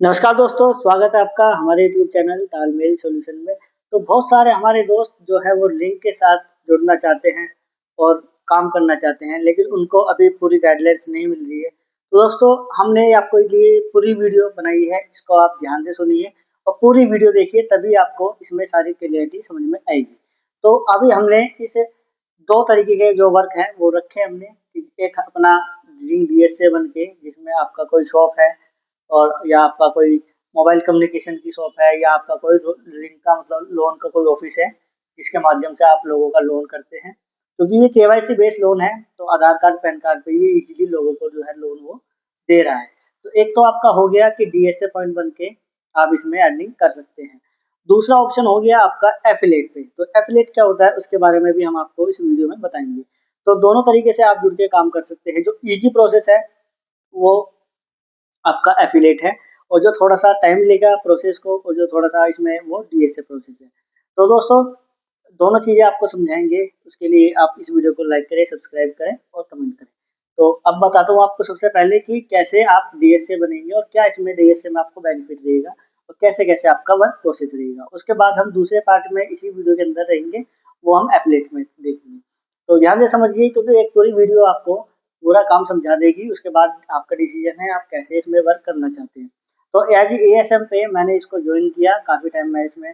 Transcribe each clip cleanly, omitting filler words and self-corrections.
नमस्कार दोस्तों, स्वागत है आपका हमारे यूट्यूब चैनल तालमेल सॉल्यूशन में। तो बहुत सारे हमारे दोस्त जो है वो लिंक के साथ जुड़ना चाहते हैं और काम करना चाहते हैं, लेकिन उनको अभी पूरी गाइडलाइंस नहीं मिल रही है। तो दोस्तों, हमने आपको लिए पूरी वीडियो बनाई है, इसको आप ध्यान से सुनिए और पूरी वीडियो देखिए, तभी आपको इसमें सारी क्लियरिटी समझ में आएगी। तो अभी हमने इस 2 तरीके के जो वर्क हैं वो रखे हैं हमने। एक अपना रिंग DS7 के, जिसमें आपका कोई शॉप है और या आपका कोई मोबाइल कम्युनिकेशन की शॉप है या आपका कोई रिंग का मतलब लोन का कोई ऑफिस है, जिसके माध्यम से आप लोगों का लोन करते हैं। क्योंकि ये केवाईसी बेस्ड लोन है, तो आधार कार्ड पैन कार्ड पे ये इजीली लोगों को जो है लोन वो दे रहा है। तो एक तो आपका हो गया कि DSA पॉइंट बन के आप इसमें अर्निंग कर सकते हैं। दूसरा ऑप्शन हो गया आपका एफिलिएट पे। तो एफिलिएट क्या होता है उसके बारे में भी हम आपको इस वीडियो में बताएंगे। तो दोनों तरीके से आप जुड़ के काम कर सकते हैं। जो इजी प्रोसेस है वो आपका एफिलिएट है, और जो थोड़ा-सा टाइम लेगा प्रोसेस को, और जो थोड़ा-सा इसमें वो DSA प्रोसेस है। तो दोस्तों, दोनों चीज़ें आपको समझाएँगे, उसके लिए आप इस वीडियो को लाइक करें, सब्सक्राइब करें और कमेंट करें। तो अब बताता हूँ आपको सबसे पहले कि कैसे आप DSA बनेंगे और क्या इसमें DSA में आपको बेनिफिट रहेगा और कैसे-कैसे आपका वर्क प्रोसेस रहेगा। उसके बाद हम दूसरे पार्ट में इसी वीडियो के अंदर रहेंगे, वो हम एफिलिएट में देखेंगे। तो ध्यान से समझिए, क्योंकि एक पूरी वीडियो आपको पूरा काम समझा देगी। उसके बाद आपका डिसीजन है आप कैसे इसमें वर्क करना चाहते हैं। तो एज ASM पे मैंने इसको ज्वाइन किया, काफ़ी टाइम मैं इसमें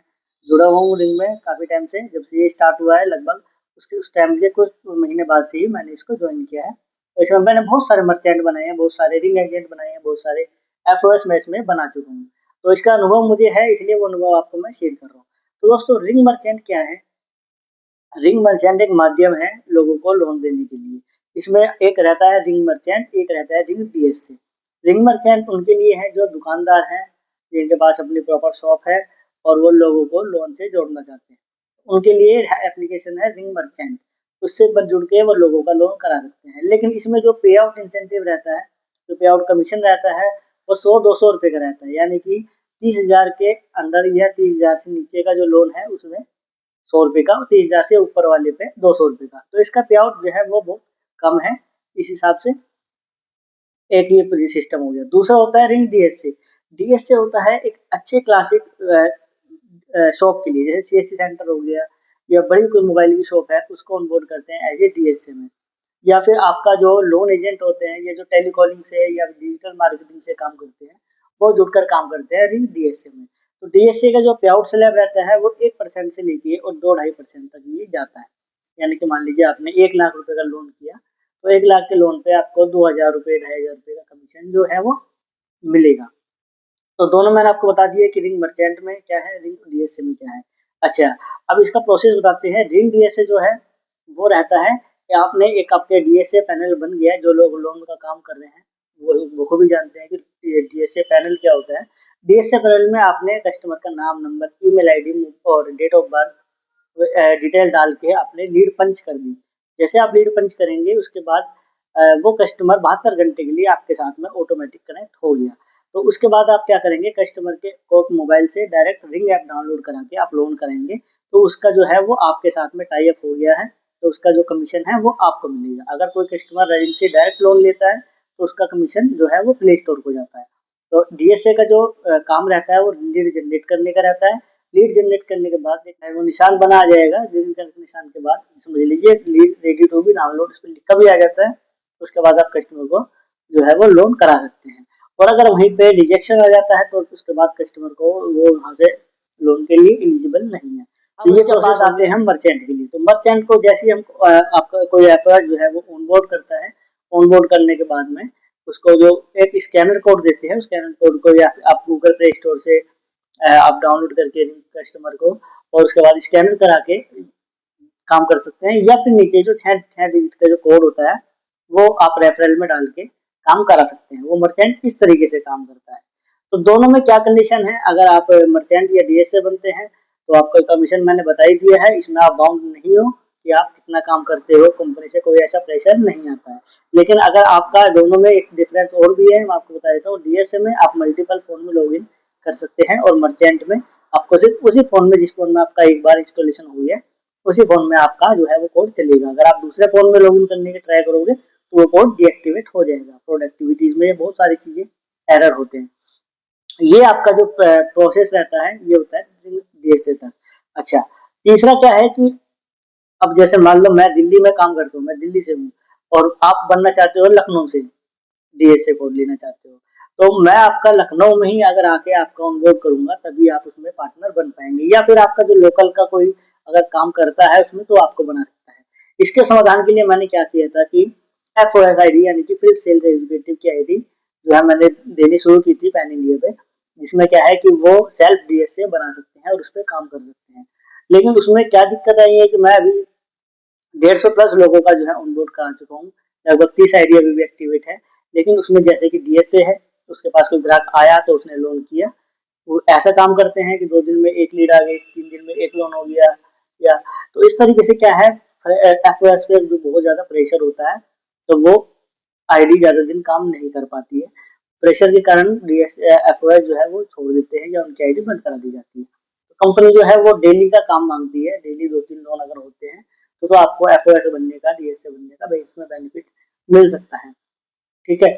जुड़ा हुआ हूँ रिंग में, काफ़ी टाइम से। जब से ये स्टार्ट हुआ है लगभग उसके उस टाइम के कुछ महीने बाद से ही मैंने इसको ज्वाइन किया है। तो इसमें मैंने बहुत सारे मर्चेंट बनाए हैं, बहुत सारे रिंग एजेंट बनाए हैं, बहुत सारे FOS मैं इसमें बना चुका हूँ। तो इसका अनुभव मुझे है, इसलिए वो अनुभव आपको मैं शेयर कर रहा हूँ। तो दोस्तों, रिंग मर्चेंट क्या है? रिंग मर्चेंट एक माध्यम है लोगों को लोन देने के लिए। इसमें एक रहता है रिंग मर्चेंट, एक रहता है रिंग DSA। रिंग मर्चेंट उनके लिए है जो दुकानदार हैं, जिनके पास अपनी प्रॉपर शॉप है और वो लोगों को लोन से जोड़ना चाहते हैं। उनके लिए एप्लीकेशन है रिंग मर्चेंट। उससे जुड़ के वो लोगों का लोन करा सकते हैं। लेकिन इसमें जो पे आउट इंसेंटिव रहता है, जो पे आउट कमीशन रहता है, वो 100-200 रुपये का रहता है। यानी कि 30,000 के अंदर या 30,000 से नीचे का जो लोन है उसमें 100 रुपये का, 30,000 से ऊपर वाले पे 200 रुपये का। तो इसका पे आउट जो है वो बहुत कम है। इस हिसाब से एक ये सिस्टम हो गया। दूसरा होता है रिंग DSA। DSA होता है एक अच्छे क्लासिक शॉप के लिए, जैसे CSC सेंटर हो गया या बड़ी कोई मोबाइल की शॉप है, उसको ऑनबोर्ड करते हैं एज ए DSA में। या फिर आपका जो लोन एजेंट होते हैं, ये जो टेलीकॉलिंग से या डिजिटल मार्केटिंग से काम करते हैं, वो जुड़कर काम करते हैं रिंग DSA में। तो DSA का जो पे आउट स्लैब रहता है वो 1% से लेके और 2-2.5% तक ये जाता है। यानी कि मान लीजिए आपने 1 लाख रुपए का लोन किया, तो 1 लाख के लोन पे आपको 2,000 रुपये, 2,500 रुपये का कमीशन जो है वो मिलेगा। तो दोनों मैंने आपको बता दिया कि रिंग मर्चेंट में क्या है, रिंग DSA में क्या है। अच्छा, अब इसका प्रोसेस बताते हैं। रिंग DSA जो है वो रहता है कि आपने एक आपके DSA पैनल बन गया है। जो लोग लोन का काम कर रहे हैं वो खूब ही जानते हैं कि ये DSA पैनल क्या होता है। DSA पैनल में आपने कस्टमर का नाम, नंबर, ईमेल आईडी और डेट ऑफ बर्थ डिटेल डाल के आपने लीड पंच कर दी। जैसे आप लीड पंच करेंगे उसके बाद वो कस्टमर 72 घंटे के लिए आपके साथ में ऑटोमेटिक कनेक्ट हो गया। तो उसके बाद आप क्या करेंगे, कस्टमर के को मोबाइल से डायरेक्ट रिंग ऐप डाउनलोड करा के आप लोन करेंगे, तो उसका जो है वो आपके साथ में टाई अप हो गया है। तो उसका जो कमीशन है वो आपको मिलेगा। अगर कोई कस्टमर रिंग से डायरेक्ट लोन लेता है तो उसका कमीशन जो है वो प्ले स्टोर को जाता है। तो DSA का जो काम रहता है वो लीड जनरेट करने का रहता है। लीड जनरेट करने के बाद एक वो निशान बना आ जाएगा। लीड के निशान के बाद समझ लीजिए lead ready to be download इस पे लिखा भी आ जाता है। उसके बाद आप कस्टमर को जो है वो लोन करा सकते हैं। और अगर वहीं पे रिजेक्शन आ जाता है तो उसके बाद कस्टमर को वो वहाँ से लोन के लिए एलिजिबल नहीं है। तो ये प्रोसेस आते हैं मर्चेंट के लिए। तो मर्चेंट को जैसे ही हम आपका कोई ऐप जो है वो ऑनबोर्ड करता है, ऑनबोर्ड करने के बाद में उसको जो एक स्कैनर कोड देते हैं, स्कैनर कोड को या आप गूगल प्ले स्टोर से आप डाउनलोड करके कस्टमर को और उसके बाद स्कैनर करा के काम कर सकते हैं। या फिर नीचे जो 6 डिजिट का जो कोड होता है वो आप रेफरल में डाल के काम करा सकते हैं। वो मर्चेंट इस तरीके से काम करता है। तो दोनों में क्या कंडीशन है, अगर आप मर्चेंट या DSA बनते हैं तो आपका कमीशन मैंने बता ही दिया है। इसमें आप बाउंड नहीं हो कि आप कितना काम करते हो, कंपनी से कोई ऐसा प्रेशर नहीं आता है। लेकिन अगर आपका दोनों में एक डिफरेंस और भी है, मैं आपको बता देता हूँ। DSA में आप मल्टीपल फोन में लॉगिन कर सकते हैं और मर्चेंट में आपको सिर्फ उसी फोन में, जिस फोन में आपका एक बार इंस्टॉलेशन हुई है, उसी फोन में आपका जो है वो कोड चलेगा। अगर आप दूसरे फोन में लॉगिन करने की ट्राई करोगे तो वो कोड डीएक्टिवेट हो जाएगा। प्रोडक्टिविटीज में बहुत सारी चीजें एरर होते हैं। ये आपका जो प्रोसेस रहता है ये होता है डीएसए तक। अच्छा, तीसरा क्या है कि अब जैसे मान लो मैं दिल्ली में काम करता हूँ, मैं दिल्ली से हूँ और आप बनना चाहते हो लखनऊ से, डीएसए कोड लेना चाहते हो, तो मैं आपका लखनऊ में ही अगर आके आपका ऑनबोर्ड करूंगा तभी आप उसमें पार्टनर बन पाएंगे, या फिर आपका जो लोकल का कोई अगर काम करता है उसमें तो आपको बना सकता है। इसके समाधान के लिए मैंने क्या किया था कि एफओएस आईडी यानी कि फील्ड सेल्स एग्जीक्यूटिव की आईडी जो है मैंने देनी शुरू की थी पैन इंडिया पे, जिसमें क्या है कि वो सेल्फ डीएसए बना सकते हैं और उस पर काम कर सकते हैं। लेकिन उसमें क्या दिक्कत आई है कि मैं अभी 150 प्लस लोगों का जो है ऑनबोर्ड करा चुका हूँ, लगभग 30 आईडी अभी भी एक्टिवेट है। लेकिन उसमें जैसे कि डीएसए है, उसके पास कोई ग्राहक आया तो उसने लोन किया, वो ऐसा काम करते हैं कि 2 दिन में एक लीड आ गई, 3 दिन में एक लोन हो गया, या तो इस तरीके से क्या है एफओएस पे जो बहुत ज्यादा प्रेशर होता है तो वो आईडी ज्यादा दिन काम नहीं कर पाती है। प्रेशर के कारण एफओएस जो है वो छोड़ देते हैं या उनकी आईडी बंद करा दी जाती है। तो कंपनी जो है वो डेली का काम मांगती है, डेली 2-3 लोन अगर होते हैं तो आपको एफओएस बनने का, डीएसए बनने का इसमें बेनिफिट मिल सकता है। ठीक है,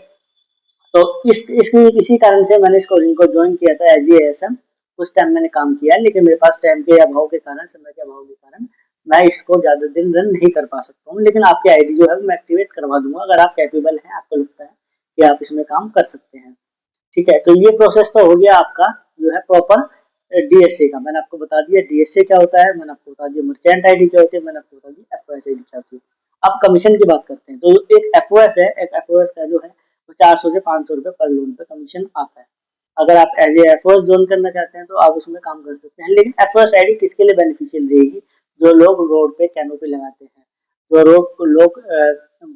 तो इसकी इसी कारण से मैंने इसको इनको ज्वाइन किया था एज ए एस एम। उस टाइम मैंने काम किया है, लेकिन मेरे पास टाइम के अभाव के कारण, समय के अभाव के कारण मैं इसको ज्यादा दिन रन नहीं कर पा सकता हूँ। लेकिन आपकी आईडी जो है मैं एक्टिवेट करवा दूंगा अगर आप कैपेबल हैं, आपको लगता है कि आप इसमें काम कर सकते हैं। ठीक है, तो ये प्रोसेस तो हो गया आपका जो है प्रॉपर डीएसए का। मैंने आपको बता दिया डीएसए क्या होता है, मैंने आपको बता दिया मर्चेंट आईडी क्या होती है, मैंने आपको बता दिया एफओएस आईडी क्या होती है। अब कमीशन की बात करते हैं, तो एक एफओएस है, एक एफओएस का जो है वो 400 से 500 रुपए पर लोन पे कमीशन आता है। अगर आप एज ए एफओएस ज्वाइन करना चाहते हैं तो आप उसमें काम कर सकते हैं। लेकिन एफओएस आईडी किसके लिए बेनिफिशियल रहेगी? जो लोग रोड पे कैनोपी लगाते हैं, जो रोड लोग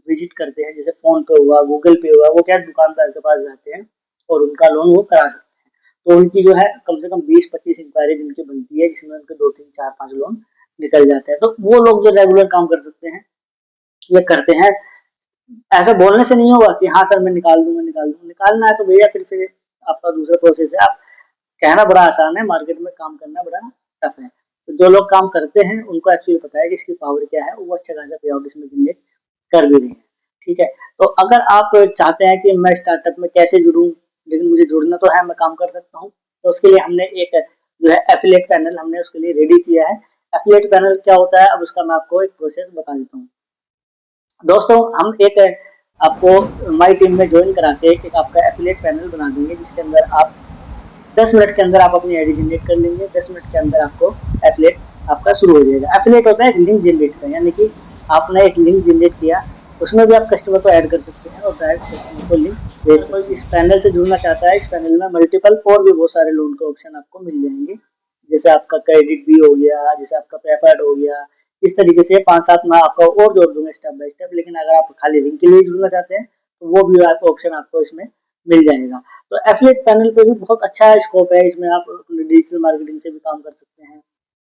विजिट करते हैं, जैसे फोन पे हुआ, गूगल पे हुआ, वो क्या दुकानदार के पास जाते हैं और उनका लोन वो करा सकते हैं। तो उनकी जो है कम से कम 20-25 इंक्वायरी जिनकी बनती है, जिसमें उनके 2-3-4-5 लोन निकल जाते हैं। तो वो लोग जो रेगुलर काम कर सकते हैं ये करते हैं। ऐसा बोलने से नहीं होगा कि हाँ सर मैं निकाल दूंगा, निकाल दूंगा, निकालना है तो भैया फिर आपका दूसरा प्रोसेस है। आप कहना बड़ा आसान है, मार्केट में काम करना बड़ा टफ है। तो जो लोग काम करते हैं उनको एक्चुअली पता है कि इसकी पावर क्या है, वो अच्छा खासा पे आउट इसमें जनरेट कर भी रहे हैं। ठीक है, तो अगर आप चाहते हैं कि मैं स्टार्टअप में कैसे जुड़ूं, लेकिन मुझे जुड़ना तो है, मैं काम कर सकता हूँ, तो उसके लिए हमने एक जो है एफिलिएट पैनल हमने उसके लिए रेडी किया है। एफिलिएट पैनल क्या होता है, अब उसका मैं आपको एक प्रोसेस बता देता हूँ। दोस्तों हम एक आपको हमारी टीम में ज्वाइन करा के एक आपका एफिलिएट पैनल बना देंगे, जिसके अंदर आप 10 मिनट के अंदर आप अपनी आईडी जनरेट कर लेंगे। 10 मिनट के अंदर आपको एफिलिएट आपका शुरू हो जाएगा। एफिलिएट होता है एक लिंक जनरेट का, यानी कि आपने एक लिंक जनरेट किया, उसमें भी आप कस्टमर को ऐड कर सकते हैं और डायरेक्ट कस्टमर को लिंक भेज सकते हैं। इस पैनल से जुड़ना चाहता है, इस पैनल में मल्टीपल और भी बहुत सारे लोन के ऑप्शन आपको मिल जाएंगे, जैसे आपका क्रेडिट भी हो गया, जैसे आपका प्रेफर्ड हो गया। इस तरीके से 5-7 मैं आपको और जोड़ दूंगा स्टेप बाय स्टेप। लेकिन अगर आप खाली लिंक के लिए जुड़ना चाहते हैं तो वो भी आपको ऑप्शन आपको इसमें मिल जाएगा। तो एफिलिएट पैनल पे भी बहुत अच्छा स्कोप है, इसमें आप डिजिटल मार्केटिंग से भी काम कर सकते हैं।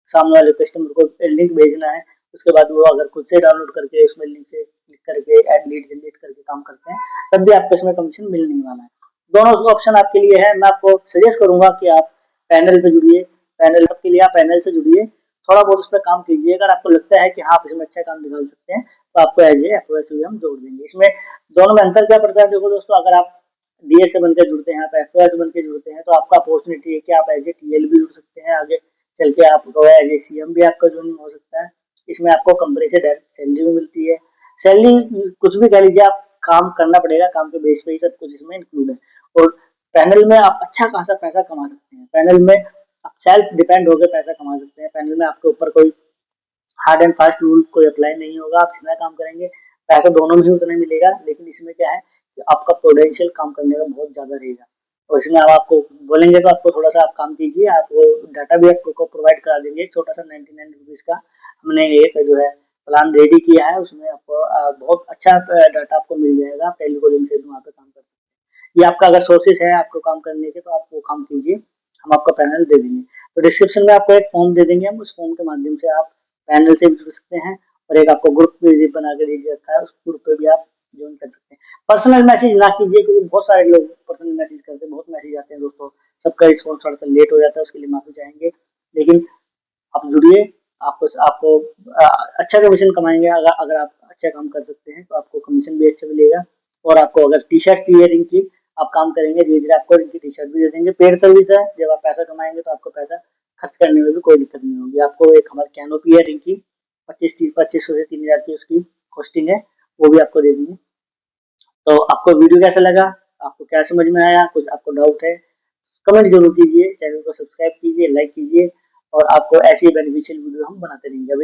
सामने वाले कस्टमर को लिंक भेजना है, उसके बाद वो अगर खुद से डाउनलोड करके उसमें लिंक से क्लिक करके एड लीड जनरेट करके काम करते हैं, तब भी आपको इसमें कमीशन मिलने वाला है। दोनों ऑप्शन आपके लिए है। मैं आपको सजेस्ट करूंगा कि आप पैनल पे जुड़िए, पैनल के लिए आप पैनल से जुड़िए, थोड़ा बहुत उस पर काम कीजिए। अगर आपको लगता है कि हाँ आप इसमें अच्छा काम निकाल सकते हैं तो आपको एज ए एफओएस भी हम जोड़ देंगे। इसमें दोनों में अंतर क्या पड़ता है, देखो दोस्तों, अगर आप डीएस से बनकर जुड़ते हैं, आप एफओएस बनकर जुड़ते हैं, तो आपका अपॉर्चुनिटी है कि आप एज ए टीएल भी जुड़ सकते हैं, आगे चल के आपको एज ए सीएम भी आपका ज्वाइनिंग हो सकता है। इसमें आपको कंपनी से डायरेक्ट सैलरी भी मिलती है। सैलरी कुछ भी कह लीजिए, आप काम करना पड़ेगा, काम के बेस पे ही सब कुछ इसमें इंक्लूड है। और पैनल में आप अच्छा खासा पैसा कमा सकते हैं। पैनल में आप सेल्फ डिपेंड होकर पैसा कमा सकते हैं। पैनल में आपके ऊपर कोई हार्ड एंड फास्ट रूल कोई अप्लाई नहीं होगा। आप जितना काम करेंगे पैसा दोनों में ही उतना मिलेगा। लेकिन इसमें क्या है कि आपका पोटेंशियल काम करने का बहुत ज्यादा रहेगा, और इसमें अब आपको बोलेंगे तो आपको थोड़ा सा आप काम कीजिए, आप वो डाटा भी आपको प्रोवाइड करा देंगे। छोटा सा 99 रुपीज का हमने एक जो है प्लान रेडी किया है, उसमें आपको बहुत अच्छा डाटा आपको मिल जाएगा। आप टेलीकॉलिंग से भी वहाँ पे काम कर सकते हैं। ये आपका अगर सोर्सेस है आपको काम करने के, तो आप वो काम कीजिए, हम आपको पैनल दे देंगे। तो डिस्क्रिप्शन में आपको एक फॉर्म दे देंगे, हम उस फॉर्म के माध्यम से आप पैनल से भी जुड़ सकते हैं। और एक आपको ग्रुप भी बना के दे रखा है, उस ग्रुप पे भी आप ज्वाइन कर सकते हैं। पर्सनल मैसेज ना कीजिए, क्योंकि बहुत सारे लोग पर्सनल मैसेज करते हैं, बहुत मैसेज आते हैं दोस्तों, सबका रिस्पॉन्स थोड़ा सा लेट हो जाता है, उसके लिए माफी चाहेंगे। लेकिन आप जुड़िए, आपको आपको अच्छा कमीशन कमाएंगे। अगर आप अच्छा काम कर सकते हैं तो आपको कमीशन भी अच्छा मिलेगा। और आपको अगर टी शर्ट चाहिए रिंग की, आप काम करेंगे धीरे-धीरे आपको इनकी टी-शर्ट भी दे देंगे। पेड सर्विस है, जब आप पैसा कमाएँगे तो आपको पैसा खर्च करने में भी कोई दिक्कत नहीं होगी। आपको एक हमारी कैनोपी है इनकी 2500 से 3000 की उसकी कॉस्टिंग है, वो भी आपको दे देंगे। तो आपको वीडियो कैसा लगा? आपको क्या समझ में आया? कुछ आपको डाउट है? कमेंट ज़रूर कीजिए, चैनल को सब्सक्राइब कीजिए, लाइक कीजिए और आपको ऐसी बेनिफिशियल वीडियो हम बनाते रहेंगे। अभी